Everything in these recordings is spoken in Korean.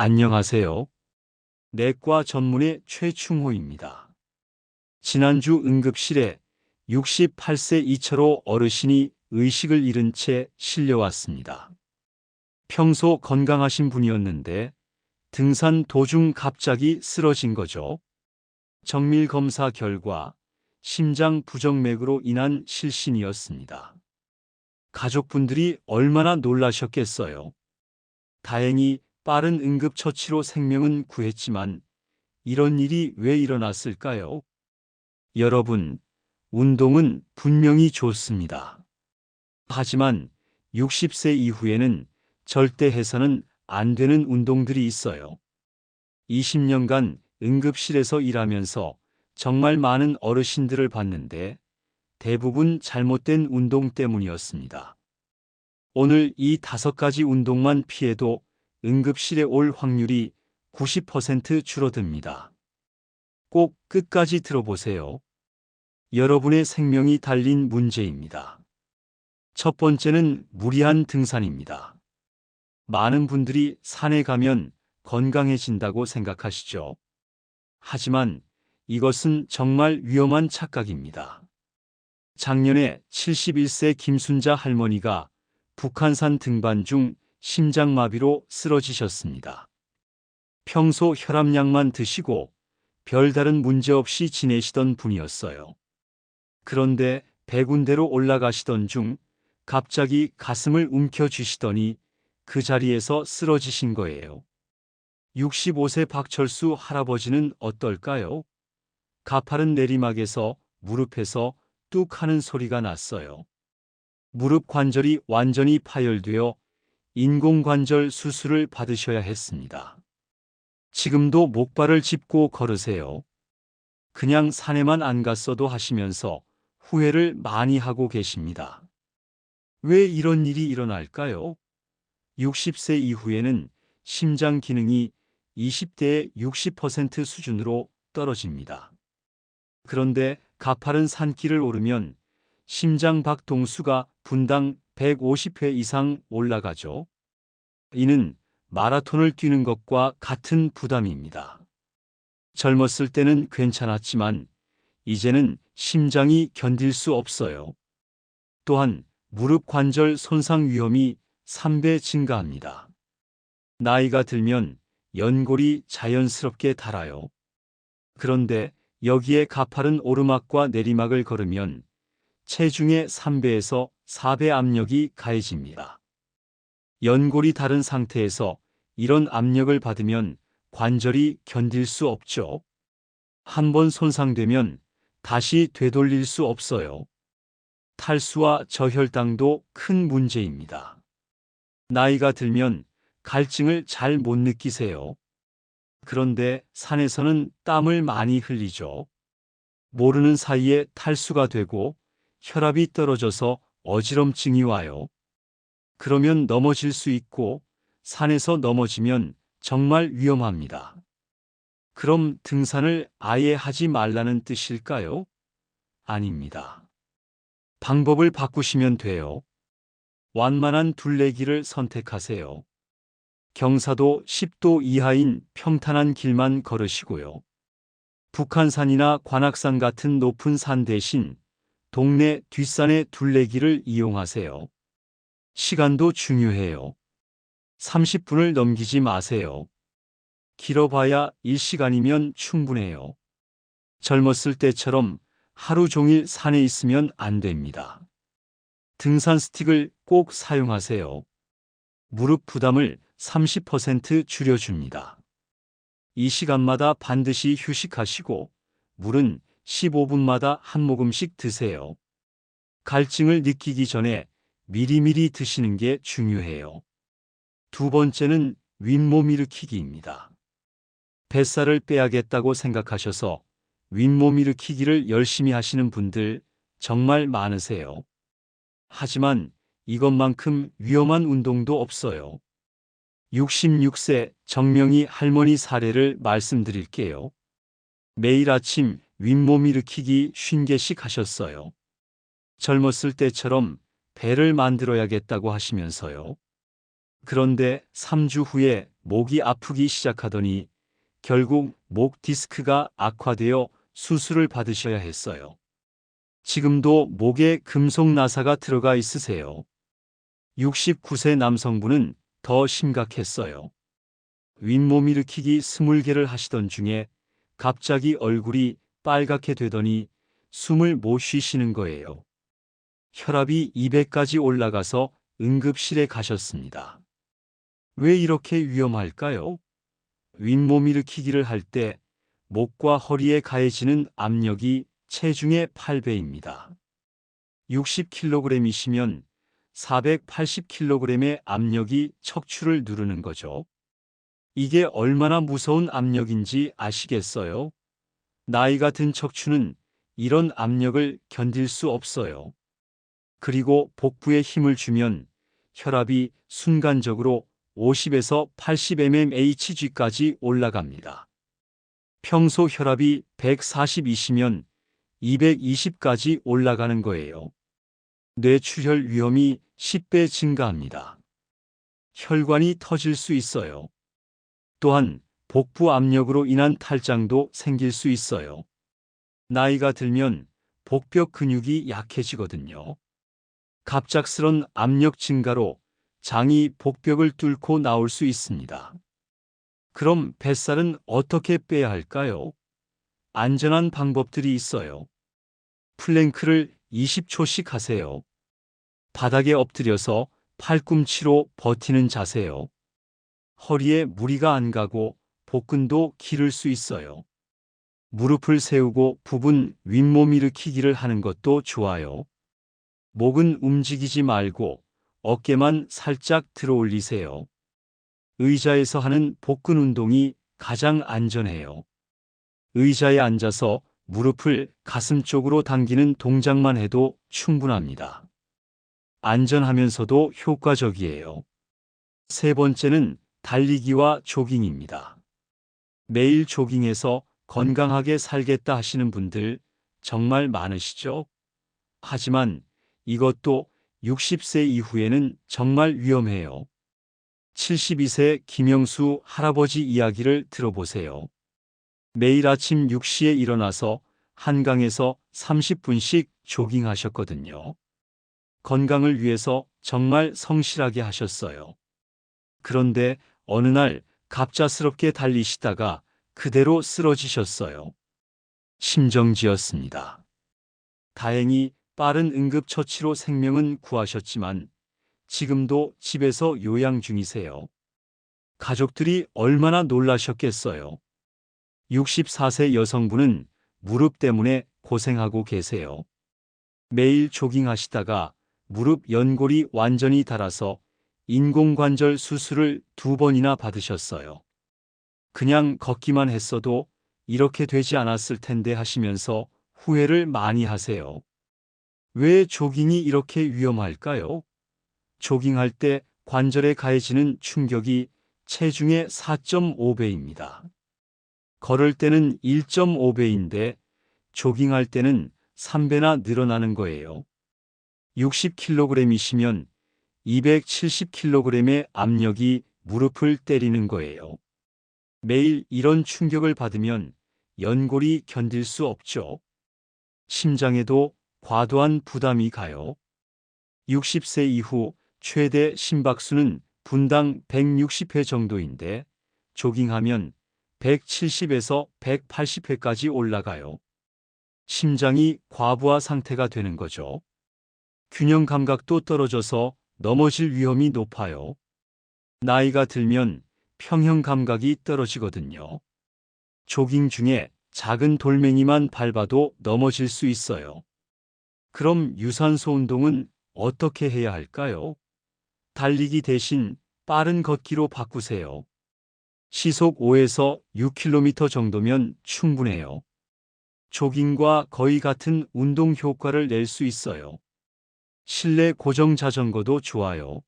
안녕하세요. 내과 전문의 최충호입니다. 지난주 응급실에 68세 이철호 어르신이 의식을 잃은 채 실려왔습니다. 평소 건강하신 분이었는데 등산 도중 갑자기 쓰러진 거죠. 정밀 검사 결과 심장 부정맥으로 인한 실신이었습니다. 가족분들이 얼마나 놀라셨겠어요. 다행히 빠른 응급처치로 생명은 구했지만 이런 일이 왜 일어났을까요? 여러분, 운동은 분명히 좋습니다. 하지만 60세 이후에는 절대 해서는 안 되는 운동들이 있어요. 20년간 응급실에서 일하면서 정말 많은 어르신들을 봤는데 대부분 잘못된 운동 때문이었습니다. 오늘 이 5가지 운동만 피해도 응급실에 올 확률이 90% 줄어듭니다. 꼭 끝까지 들어보세요. 여러분의 생명이 달린 문제입니다. 첫 번째는 무리한 등산입니다. 많은 분들이 산에 가면 건강해진다고 생각하시죠? 하지만 이것은 정말 위험한 착각입니다. 작년에 71세 김순자 할머니가 북한산 등반 중 심장마비로 쓰러지셨습니다. 평소 혈압약만 드시고 별다른 문제 없이 지내시던 분이었어요. 그런데 100군데로 올라가시던 중 갑자기 가슴을 움켜쥐시더니 그 자리에서 쓰러지신 거예요. 65세 박철수 할아버지는 어떨까요? 가파른 내리막에서 무릎에서 뚝 하는 소리가 났어요. 무릎 관절이 완전히 파열되어 인공관절 수술을 받으셔야 했습니다. 지금도 목발을 짚고 걸으세요. 그냥 산에만 안 갔어도 하시면서 후회를 많이 하고 계십니다. 왜 이런 일이 일어날까요? 60세 이후에는 심장 기능이 20대의 60% 수준으로 떨어집니다. 그런데 가파른 산길을 오르면 심장 박동수가 분당 150회 이상 올라가죠. 이는 마라톤을 뛰는 것과 같은 부담입니다. 젊었을 때는 괜찮았지만 이제는 심장이 견딜 수 없어요. 또한 무릎 관절 손상 위험이 3배 증가합니다. 나이가 들면 연골이 자연스럽게 닳아요. 그런데 여기에 가파른 오르막과 내리막을 걸으면 체중의 3배에서 4배 압력이 가해집니다. 연골이 닳은 상태에서 이런 압력을 받으면 관절이 견딜 수 없죠. 한번 손상되면 다시 되돌릴 수 없어요. 탈수와 저혈당도 큰 문제입니다. 나이가 들면 갈증을 잘 못 느끼세요. 그런데 산에서는 땀을 많이 흘리죠. 모르는 사이에 탈수가 되고 혈압이 떨어져서 어지럼증이 와요. 그러면 넘어질 수 있고 산에서 넘어지면 정말 위험합니다. 그럼 등산을 아예 하지 말라는 뜻일까요? 아닙니다. 방법을 바꾸시면 돼요. 완만한 둘레길을 선택하세요. 경사도 10도 이하인 평탄한 길만 걸으시고요. 북한산이나 관악산 같은 높은 산 대신 동네 뒷산의 둘레길을 이용하세요. 시간도 중요해요. 30분을 넘기지 마세요. 길어봐야 1시간이면 충분해요. 젊었을 때처럼 하루 종일 산에 있으면 안 됩니다. 등산 스틱을 꼭 사용하세요. 무릎 부담을 30% 줄여줍니다. 이 시간마다 반드시 휴식하시고 물은 15분마다 한 모금씩 드세요. 갈증을 느끼기 전에 미리미리 드시는 게 중요해요. 두 번째는 윗몸 일으키기입니다. 뱃살을 빼야겠다고 생각하셔서 윗몸 일으키기를 열심히 하시는 분들 정말 많으세요. 하지만 이것만큼 위험한 운동도 없어요. 66세 정명희 할머니 사례를 말씀드릴게요. 매일 아침 윗몸 일으키기 50개씩 하셨어요. 젊었을 때처럼 배를 만들어야겠다고 하시면서요. 그런데 3주 후에 목이 아프기 시작하더니 결국 목 디스크가 악화되어 수술을 받으셔야 했어요. 지금도 목에 금속 나사가 들어가 있으세요. 69세 남성분은 더 심각했어요. 윗몸 일으키기 20개를 하시던 중에 갑자기 얼굴이 빨갛게 되더니 숨을 못 쉬시는 거예요. 혈압이 200까지 올라가서 응급실에 가셨습니다. 왜 이렇게 위험할까요? 윗몸 일으키기를 할 때 목과 허리에 가해지는 압력이 체중의 8배입니다. 60kg이시면 480kg의 압력이 척추를 누르는 거죠. 이게 얼마나 무서운 압력인지 아시겠어요? 나이가 든 척추는 이런 압력을 견딜 수 없어요. 그리고 복부에 힘을 주면 혈압이 순간적으로 50에서 80mmHg까지 올라갑니다. 평소 혈압이 140이시면 220까지 올라가는 거예요. 뇌출혈 위험이 10배 증가합니다. 혈관이 터질 수 있어요. 또한 복부 압력으로 인한 탈장도 생길 수 있어요. 나이가 들면 복벽 근육이 약해지거든요. 갑작스런 압력 증가로 장이 복벽을 뚫고 나올 수 있습니다. 그럼 뱃살은 어떻게 빼야 할까요? 안전한 방법들이 있어요. 플랭크를 20초씩 하세요. 바닥에 엎드려서 팔꿈치로 버티는 자세요. 허리에 무리가 안 가고 복근도 기를 수 있어요. 무릎을 세우고 부분 윗몸 일으키기를 하는 것도 좋아요. 목은 움직이지 말고 어깨만 살짝 들어 올리세요. 의자에서 하는 복근 운동이 가장 안전해요. 의자에 앉아서 무릎을 가슴 쪽으로 당기는 동작만 해도 충분합니다. 안전하면서도 효과적이에요. 세 번째는 달리기와 조깅입니다. 매일 조깅해서 건강하게 살겠다 하시는 분들 정말 많으시죠? 하지만 이것도 60세 이후에는 정말 위험해요. 72세 김영수 할아버지 이야기를 들어보세요. 매일 아침 6시에 일어나서 한강에서 30분씩 조깅하셨거든요. 건강을 위해서 정말 성실하게 하셨어요. 그런데 어느 날 갑작스럽게 달리시다가 그대로 쓰러지셨어요. 심정지였습니다. 다행히 빠른 응급처치로 생명은 구하셨지만 지금도 집에서 요양 중이세요. 가족들이 얼마나 놀라셨겠어요. 64세 여성분은 무릎 때문에 고생하고 계세요. 매일 조깅하시다가 무릎 연골이 완전히 닳아서 인공관절 수술을 2번이나 받으셨어요. 그냥 걷기만 했어도 이렇게 되지 않았을 텐데 하시면서 후회를 많이 하세요. 왜 조깅이 이렇게 위험할까요? 조깅할 때 관절에 가해지는 충격이 체중의 4.5배입니다. 걸을 때는 1.5배인데 조깅할 때는 3배나 늘어나는 거예요. 60kg이시면 270kg의 압력이 무릎을 때리는 거예요. 매일 이런 충격을 받으면 연골이 견딜 수 없죠. 심장에도 과도한 부담이 가요. 60세 이후 최대 심박수는 분당 160회 정도인데 조깅하면 170에서 180회까지 올라가요. 심장이 과부하 상태가 되는 거죠. 균형 감각도 떨어져서 넘어질 위험이 높아요. 나이가 들면 평형 감각이 떨어지거든요. 조깅 중에 작은 돌멩이만 밟아도 넘어질 수 있어요. 그럼 유산소 운동은 어떻게 해야 할까요? 달리기 대신 빠른 걷기로 바꾸세요. 시속 5에서 6km 정도면 충분해요. 조깅과 거의 같은 운동 효과를 낼 수 있어요. 실내 고정 자전거도 좋아요.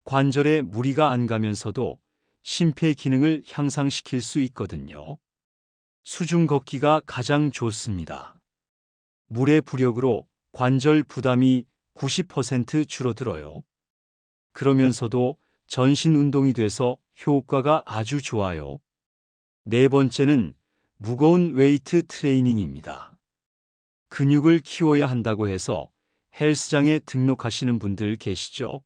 관절에 무리가 안 가면서도 심폐 기능을 향상시킬 수 있거든요. 수중 걷기가 가장 좋습니다. 물의 부력으로 관절 부담이 90% 줄어들어요. 그러면서도 전신 운동이 돼서 효과가 아주 좋아요. 네 번째는 무거운 웨이트 트레이닝입니다. 근육을 키워야 한다고 해서 헬스장에 등록하시는 분들 계시죠?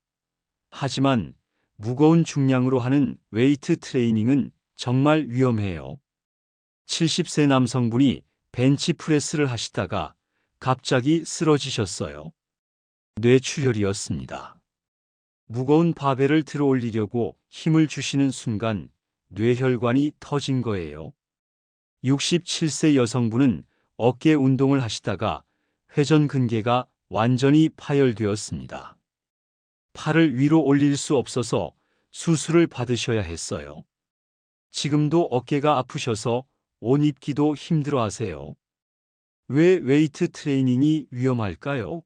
하지만 무거운 중량으로 하는 웨이트 트레이닝은 정말 위험해요. 70세 남성분이 벤치프레스를 하시다가 갑자기 쓰러지셨어요. 뇌출혈이었습니다. 무거운 바벨을 들어 올리려고 힘을 주시는 순간 뇌혈관이 터진 거예요. 67세 여성분은 어깨 운동을 하시다가 회전근개가 완전히 파열되었습니다. 팔을 위로 올릴 수 없어서 수술을 받으셔야 했어요. 지금도 어깨가 아프셔서 옷 입기도 힘들어 하세요. 왜 웨이트 트레이닝이 위험할까요?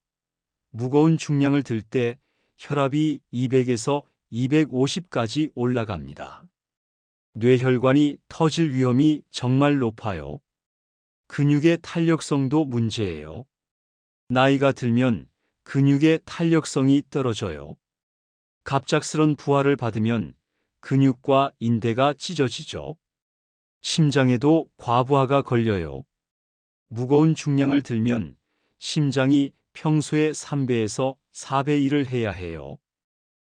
무거운 중량을 들 때 혈압이 200에서 250까지 올라갑니다. 뇌혈관이 터질 위험이 정말 높아요. 근육의 탄력성도 문제예요. 나이가 들면 근육의 탄력성이 떨어져요. 갑작스런 부하를 받으면 근육과 인대가 찢어지죠. 심장에도 과부하가 걸려요. 무거운 중량을 들면 심장이 평소의 3배에서 4배 일을 해야 해요.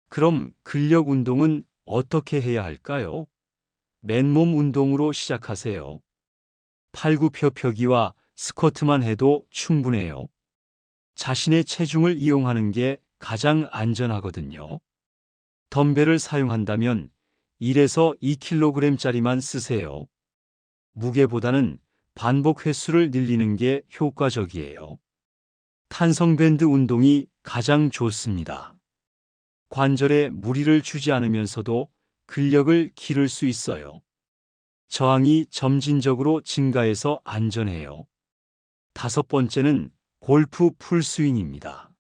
그럼 근력 운동은 어떻게 해야 할까요? 맨몸 운동으로 시작하세요. 팔굽혀펴기와 스쿼트만 해도 충분해요. 자신의 체중을 이용하는 게 가장 안전하거든요. 덤벨을 사용한다면 1에서 2kg짜리만 쓰세요. 무게보다는 반복 횟수를 늘리는 게 효과적이에요. 탄성밴드 운동이 가장 좋습니다. 관절에 무리를 주지 않으면서도 근력을 기를 수 있어요. 저항이 점진적으로 증가해서 안전해요. 다섯 번째는 골프 풀스윙입니다.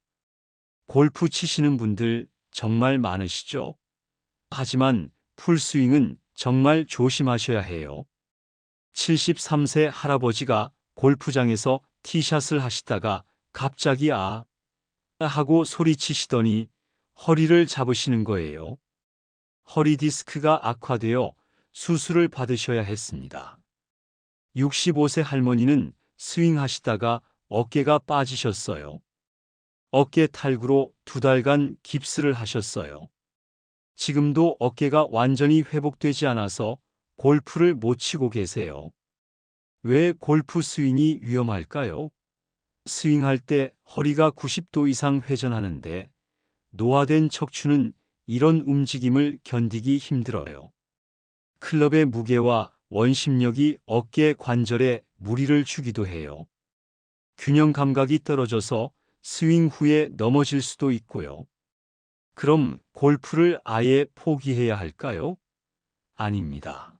골프 치시는 분들 정말 많으시죠? 하지만 풀스윙은 정말 조심하셔야 해요. 73세 할아버지가 골프장에서 티샷을 하시다가 갑자기 아 하고 소리치시더니 허리를 잡으시는 거예요. 허리 디스크가 악화되어 수술을 받으셔야 했습니다. 65세 할머니는 스윙하시다가 어깨가 빠지셨어요. 어깨 탈구로 2달간 깁스를 하셨어요. 지금도 어깨가 완전히 회복되지 않아서 골프를 못 치고 계세요. 왜 골프 스윙이 위험할까요? 스윙할 때 허리가 90도 이상 회전하는데 노화된 척추는 이런 움직임을 견디기 힘들어요. 클럽의 무게와 원심력이 어깨 관절에 무리를 주기도 해요. 균형 감각이 떨어져서 스윙 후에 넘어질 수도 있고요. 그럼 골프를 아예 포기해야 할까요? 아닙니다.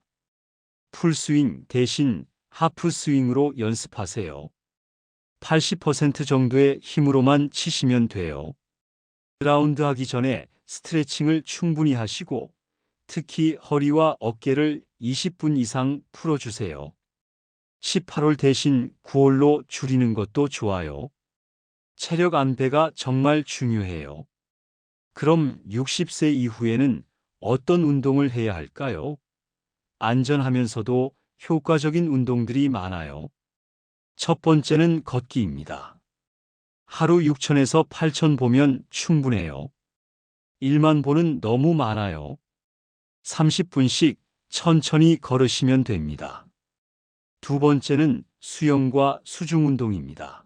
풀스윙 대신 하프 스윙으로 연습하세요. 80% 정도의 힘으로만 치시면 돼요. 라운드 하기 전에 스트레칭을 충분히 하시고 특히 허리와 어깨를 20분 이상 풀어주세요. 18홀 대신 9홀로 줄이는 것도 좋아요. 체력 안배가 정말 중요해요. 그럼 60세 이후에는 어떤 운동을 해야 할까요? 안전하면서도 효과적인 운동들이 많아요. 첫 번째는 걷기입니다. 하루 6,000에서 8,000 보면 충분해요. 1만 보는 너무 많아요. 30분씩 천천히 걸으시면 됩니다. 두 번째는 수영과 수중 운동입니다.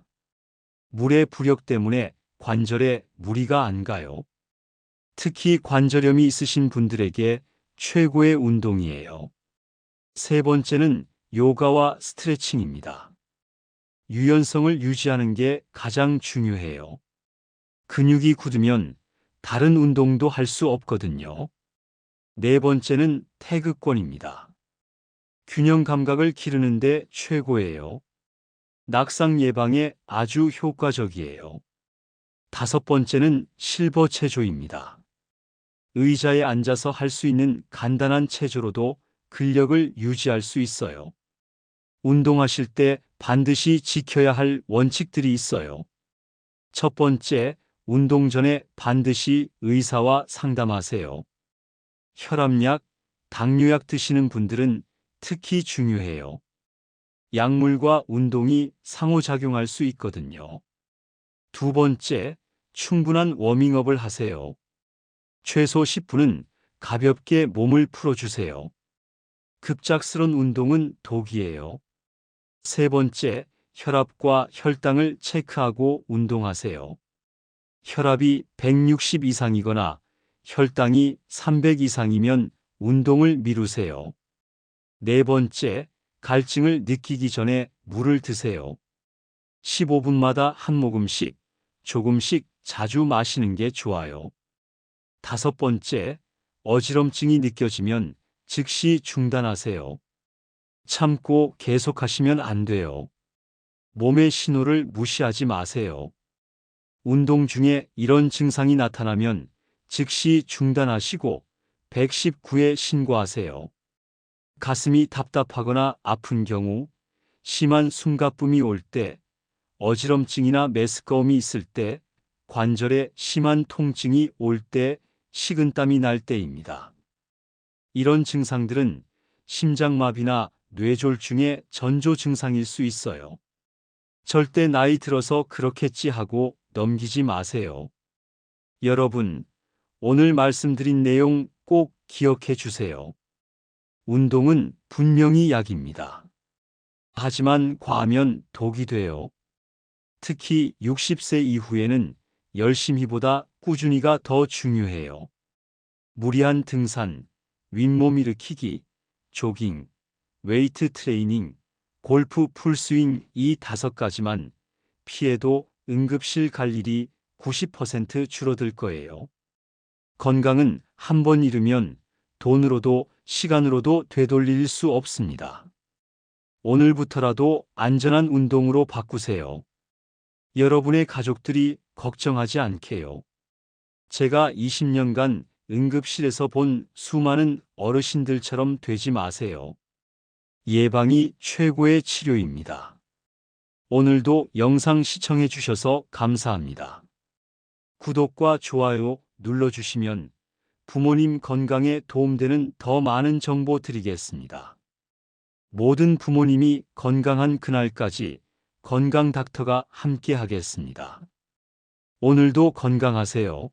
물의 부력 때문에 관절에 무리가 안 가요. 특히 관절염이 있으신 분들에게 최고의 운동이에요. 세 번째는 요가와 스트레칭입니다. 유연성을 유지하는 게 가장 중요해요. 근육이 굳으면 다른 운동도 할 수 없거든요. 네 번째는 태극권입니다. 균형 감각을 기르는데 최고예요. 낙상 예방에 아주 효과적이에요. 다섯 번째는 실버 체조입니다. 의자에 앉아서 할 수 있는 간단한 체조로도 근력을 유지할 수 있어요. 운동하실 때 반드시 지켜야 할 원칙들이 있어요. 첫 번째, 운동 전에 반드시 의사와 상담하세요. 혈압약, 당뇨약 드시는 분들은 특히 중요해요. 약물과 운동이 상호작용할 수 있거든요. 두 번째, 충분한 워밍업을 하세요. 최소 10분은 가볍게 몸을 풀어주세요. 급작스런 운동은 독이에요. 세 번째, 혈압과 혈당을 체크하고 운동하세요. 혈압이 160 이상이거나 혈당이 300 이상이면 운동을 미루세요. 네 번째, 갈증을 느끼기 전에 물을 드세요. 15분마다 한 모금씩, 조금씩 자주 마시는 게 좋아요. 다섯 번째, 어지럼증이 느껴지면 즉시 중단하세요. 참고 계속하시면 안 돼요. 몸의 신호를 무시하지 마세요. 운동 중에 이런 증상이 나타나면 즉시 중단하시고 119에 신고하세요. 가슴이 답답하거나 아픈 경우, 심한 숨가쁨이 올 때, 어지럼증이나 메스꺼움이 있을 때, 관절에 심한 통증이 올 때, 식은땀이 날 때입니다. 이런 증상들은 심장마비나 뇌졸중의 전조 증상일 수 있어요. 절대 나이 들어서 그렇겠지 하고 넘기지 마세요. 여러분, 오늘 말씀드린 내용 꼭 기억해 주세요. 운동은 분명히 약입니다. 하지만 과하면 독이 돼요. 특히 60세 이후에는 열심히보다 꾸준히가 더 중요해요. 무리한 등산, 윗몸 일으키기, 조깅, 웨이트 트레이닝, 골프 풀스윙 이 5가지만 피해도 응급실 갈 일이 90% 줄어들 거예요. 건강은 한 번 잃으면 돈으로도 시간으로도 되돌릴 수 없습니다. 오늘부터라도 안전한 운동으로 바꾸세요. 여러분의 가족들이 걱정하지 않게요. 제가 20년간 응급실에서 본 수많은 어르신들처럼 되지 마세요. 예방이 최고의 치료입니다. 오늘도 영상 시청해 주셔서 감사합니다. 구독과 좋아요 눌러주시면 부모님 건강에 도움되는 더 많은 정보 드리겠습니다. 모든 부모님이 건강한 그날까지 건강 닥터가 함께 하겠습니다. 오늘도 건강하세요.